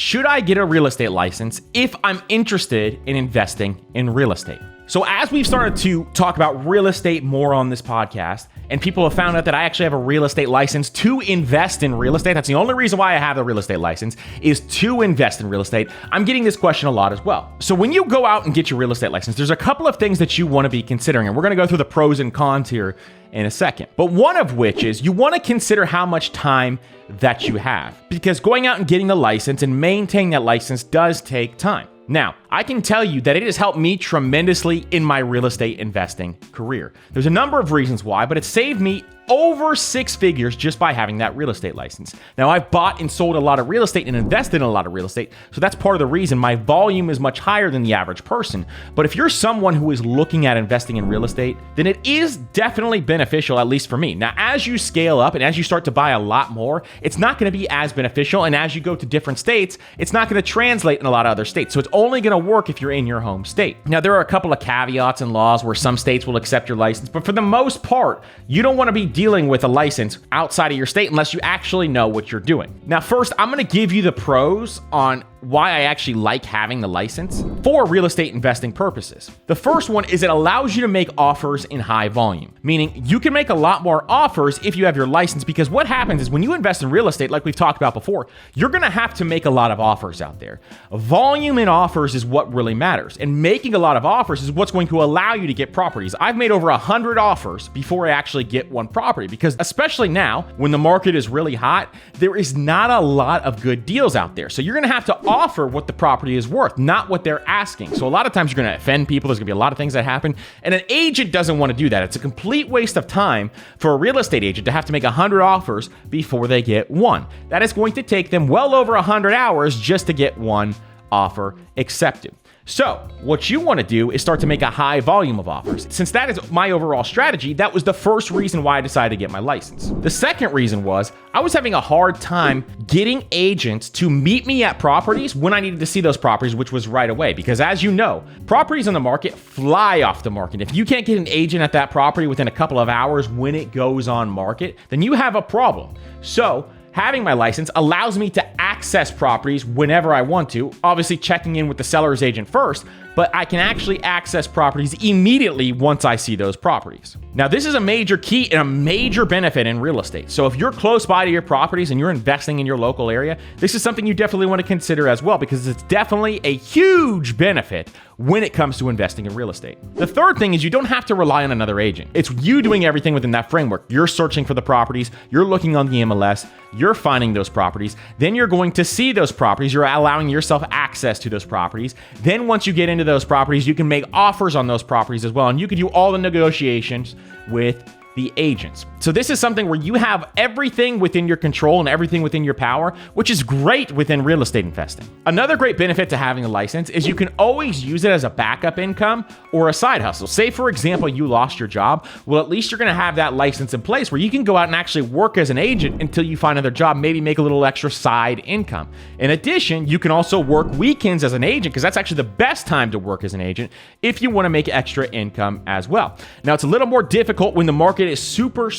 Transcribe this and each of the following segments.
Should I get a real estate license if I'm interested in investing in real estate? So as we've started to talk about real estate more on this podcast, and people have found out that I actually have a real estate license to invest in real estate, that's the only reason why I have the real estate license, is to invest in real estate. I'm getting this question a lot as well. So when you go out and get your real estate license, there's a couple of things that you want to be considering, and we're going to go through the pros and cons here in a second. But one of which is you want to consider how much time that you have, because going out and getting the license and maintaining that license does take time. Now, I can tell you that it has helped me tremendously in my real estate investing career. There's a number of reasons why, but it saved me over 6 figures just by having that real estate license. Now, I've bought and sold a lot of real estate and invested in a lot of real estate, so that's part of the reason my volume is much higher than the average person. But if you're someone who is looking at investing in real estate, then it is definitely beneficial, at least for me. Now, as you scale up and as you start to buy a lot more, it's not going to be as beneficial, and as you go to different states, it's not going to translate in a lot of other states. So it's only going to work if you're in your home state. Now, there are a couple of caveats and laws where some states will accept your license, but for the most part, you don't want to be dealing with a license outside of your state unless you actually know what you're doing. Now, first, I'm going to give you the pros on why I actually like having the license for real estate investing purposes. The first one is it allows you to make offers in high volume, meaning you can make a lot more offers if you have your license, because what happens is when you invest in real estate, like we've talked about before, you're going to have to make a lot of offers out there. Volume in offers is what really matters, and making a lot of offers is what's going to allow you to get properties. I've made over 100 offers before I actually get one property, because especially now when the market is really hot, there is not a lot of good deals out there. So you're going to have to offer what the property is worth, not what they're asking. So a lot of times you're going to offend people. There's going to be a lot of things that happen. And an agent doesn't want to do that. It's a complete waste of time for a real estate agent to have to make 100 offers before they get one. That is going to take them well over 100 hours just to get one offer accepted. So what you want to do is start to make a high volume of offers. Since that is my overall strategy, that was the first reason why I decided to get my license. The second reason was I was having a hard time getting agents to meet me at properties when I needed to see those properties, which was right away. Because as you know, properties on the market fly off the market. If you can't get an agent at that property within a couple of hours when it goes on market, then you have a problem. So having my license allows me to access properties whenever I want to, obviously checking in with the seller's agent first, but I can actually access properties immediately once I see those properties. Now, this is a major key and a major benefit in real estate. So if you're close by to your properties and you're investing in your local area, this is something you definitely want to consider as well, because it's definitely a huge benefit when it comes to investing in real estate. The third thing is you don't have to rely on another agent. It's you doing everything within that framework. You're searching for the properties, you're looking on the MLS, you're finding those properties, then you're going to see those properties, you're allowing yourself access to those properties. Then once you get into those properties, you can make offers on those properties as well, and you can do all the negotiations with the agents. So this is something where you have everything within your control and everything within your power, which is great within real estate investing. Another great benefit to having a license is you can always use it as a backup income or a side hustle. Say, for example, you lost your job. Well, at least you're going to have that license in place where you can go out and actually work as an agent until you find another job, maybe make a little extra side income. In addition, you can also work weekends as an agent, because that's actually the best time to work as an agent if you want to make extra income as well. Now, it's a little more difficult when the market is super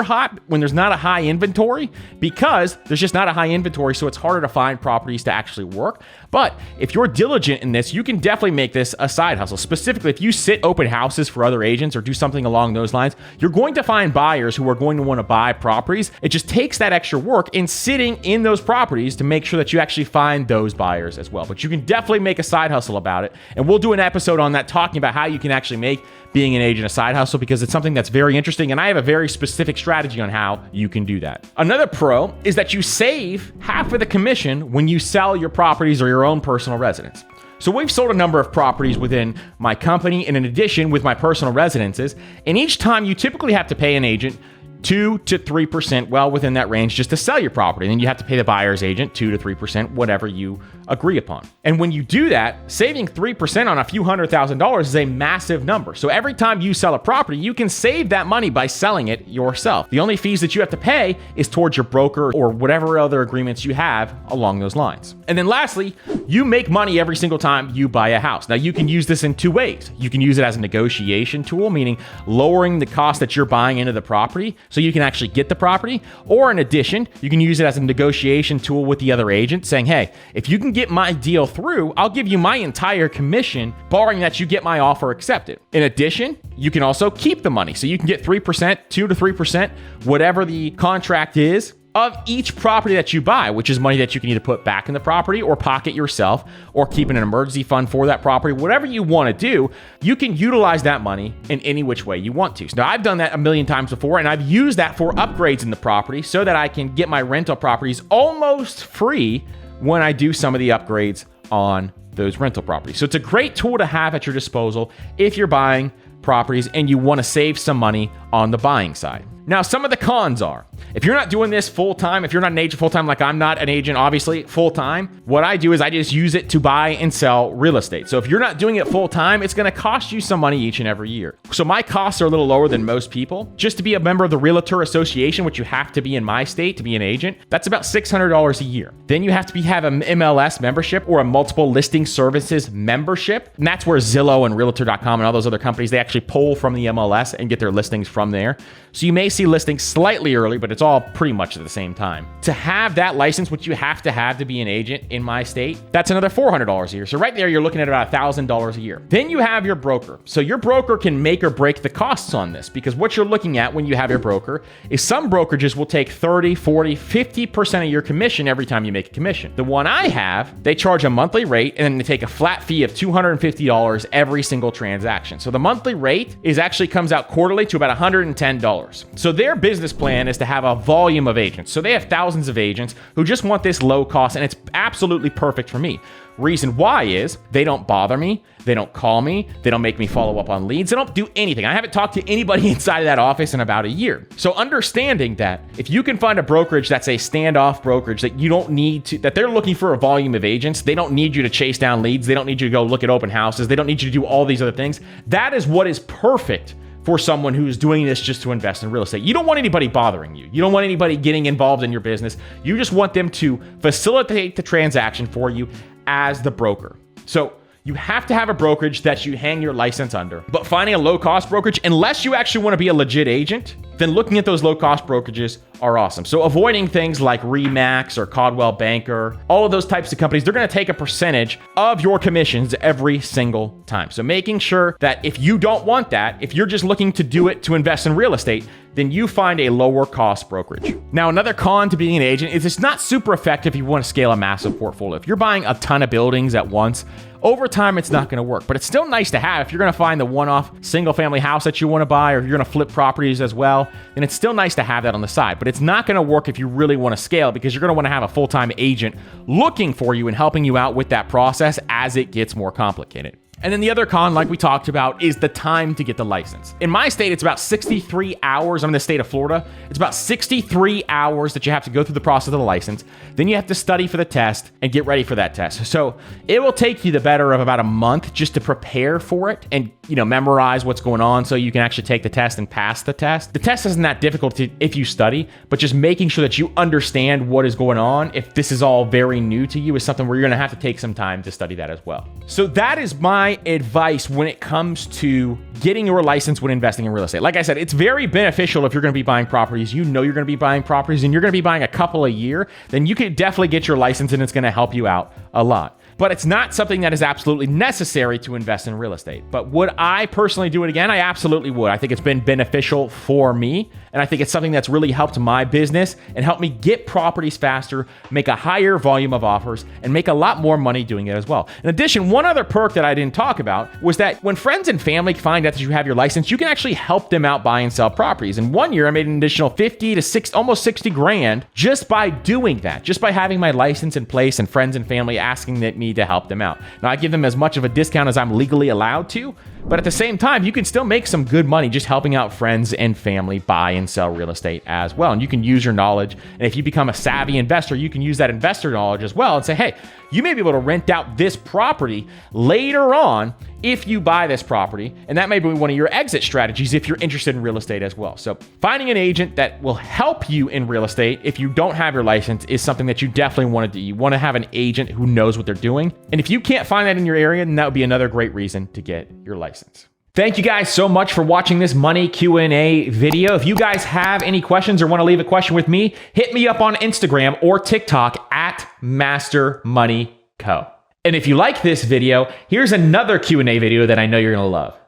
hot, when there's not a high inventory, because there's just not a high inventory, so it's harder to find properties to actually work. But if you're diligent in this, you can definitely make this a side hustle. Specifically, if you sit open houses for other agents or do something along those lines, you're going to find buyers who are going to want to buy properties. It just takes that extra work in sitting in those properties to make sure that you actually find those buyers as well. But you can definitely make a side hustle about it. And we'll do an episode on that, talking about how you can actually make being an agent a side hustle, because it's something that's very interesting, and I have a very specific strategy on how you can do that. Another pro is that you save half of the commission when you sell your properties or your own personal residence. So we've sold a number of properties within my company, and in addition with my personal residences, and each time you typically have to pay an agent 2 to 3%, well within that range, just to sell your property. And then you have to pay the buyer's agent 2 to 3%, whatever you agree upon. And when you do that, saving 3% on a few $100,000 is a massive number. So every time you sell a property, you can save that money by selling it yourself. The only fees that you have to pay is towards your broker or whatever other agreements you have along those lines. And then lastly, you make money every single time you buy a house. Now, you can use this in 2 ways. You can use it as a negotiation tool, meaning lowering the cost that you're buying into the property so you can actually get the property. Or in addition, you can use it as a negotiation tool with the other agent saying, hey, if you can get my deal through, I'll give you my entire commission, barring that you get my offer accepted. In addition, you can also keep the money. So you can get 3%, 2 to 3%, whatever the contract is, of each property that you buy, which is money that you can either put back in the property or pocket yourself or keep in an emergency fund for that property. Whatever you want to do, you can utilize that money in any which way you want to. So now I've done that a million times before, and I've used that for upgrades in the property so that I can get my rental properties almost free when I do some of the upgrades on those rental properties. So it's a great tool to have at your disposal if you're buying properties and you want to save some money on the buying side. Now, some of the cons are, if you're not doing this full time, if you're not an agent full time, like I'm not an agent, obviously full time, what I do is I just use it to buy and sell real estate. So if you're not doing it full time, it's going to cost you some money each and every year. So my costs are a little lower than most people. Just to be a member of the Realtor Association, which you have to be in my state to be an agent, that's about $600 a year. Then you have to have an MLS membership or a multiple listing services membership. And that's where Zillow and Realtor.com and all those other companies, they actually pull from the MLS and get their listings from there. So you may see listings slightly early, but it's all pretty much at the same time. To have that license, which you have to be an agent in my state, that's another $400 a year. So right there, you're looking at about $1,000 a year. Then you have your broker. So your broker can make or break the costs on this, because what you're looking at when you have your broker is some brokerages will take 30, 40, 50% of your commission every time you make a commission. The one I have, they charge a monthly rate and then they take a flat fee of $250 every single transaction. So the monthly rate actually comes out quarterly to about $110. So their business plan is to have a volume of agents. So they have thousands of agents who just want this low cost, and it's absolutely perfect for me. Reason why is they don't bother me. They don't call me. They don't make me follow up on leads. They don't do anything. I haven't talked to anybody inside of that office in about a year. So understanding that if you can find a brokerage that's a standoff brokerage that you don't need to, that they're looking for a volume of agents, they don't need you to chase down leads. They don't need you to go look at open houses. They don't need you to do all these other things. That is what is perfect for someone who's doing this just to invest in real estate. You don't want anybody bothering you. You don't want anybody getting involved in your business. You just want them to facilitate the transaction for you as the broker. So you have to have a brokerage that you hang your license under. But finding a low-cost brokerage, unless you actually want to be a legit agent, then looking at those low-cost brokerages are awesome. So avoiding things like Remax or Coldwell Banker, all of those types of companies, they're going to take a percentage of your commissions every single time. So making sure that if you don't want that, if you're just looking to do it to invest in real estate, then you find a lower cost brokerage. Now, another con to being an agent is it's not super effective if you want to scale a massive portfolio. If you're buying a ton of buildings at once, over time, it's not going to work, but it's still nice to have. If you're going to find the one-off single-family house that you want to buy, or if you're going to flip properties as well, then it's still nice to have that on the side. But it's not going to work if you really want to scale, because you're going to want to have a full-time agent looking for you and helping you out with that process as it gets more complicated. And then the other con, like we talked about, is the time to get the license. In my state, it's about 63 hours. I'm in the state of Florida. It's about 63 hours that you have to go through the process of the license. Then you have to study for the test and get ready for that test. So it will take you the better of about a month just to prepare for it and, memorize what's going on so you can actually take the test and pass the test. The test isn't that difficult if you study, but just making sure that you understand what is going on, if this is all very new to you, is something where you're going to have to take some time to study that as well. So that is my advice when it comes to getting your license when investing in real estate. Like I said, it's very beneficial if you're going to be buying properties. You're going to be buying properties and you're going to be buying a couple a year, then you could definitely get your license and it's going to help you out a lot. But it's not something that is absolutely necessary to invest in real estate. But would I personally do it again? I absolutely would. I think it's been beneficial for me. And I think it's something that's really helped my business and helped me get properties faster, make a higher volume of offers, and make a lot more money doing it as well. In addition, one other perk that I didn't talk about was that when friends and family find out that you have your license, you can actually help them out buy and sell properties. And one year I made an additional 50 to 60, almost 60 grand just by doing that, just by having my license in place and friends and family asking me to help them out. Now, I give them as much of a discount as I'm legally allowed to, but at the same time, you can still make some good money just helping out friends and family buy and sell real estate as well. And you can use your knowledge. And if you become a savvy investor, you can use that investor knowledge as well and say, hey, you may be able to rent out this property later on if you buy this property. And that may be one of your exit strategies if you're interested in real estate as well. So finding an agent that will help you in real estate if you don't have your license is something that you definitely want to do. You want to have an agent who knows what they're doing. And if you can't find that in your area, then that would be another great reason to get your license. Thank you guys so much for watching this money Q&A video. If you guys have any questions or want to leave a question with me, hit me up on Instagram or TikTok at Master Money Co. And if you like this video, here's another Q&A video that I know you're going to love.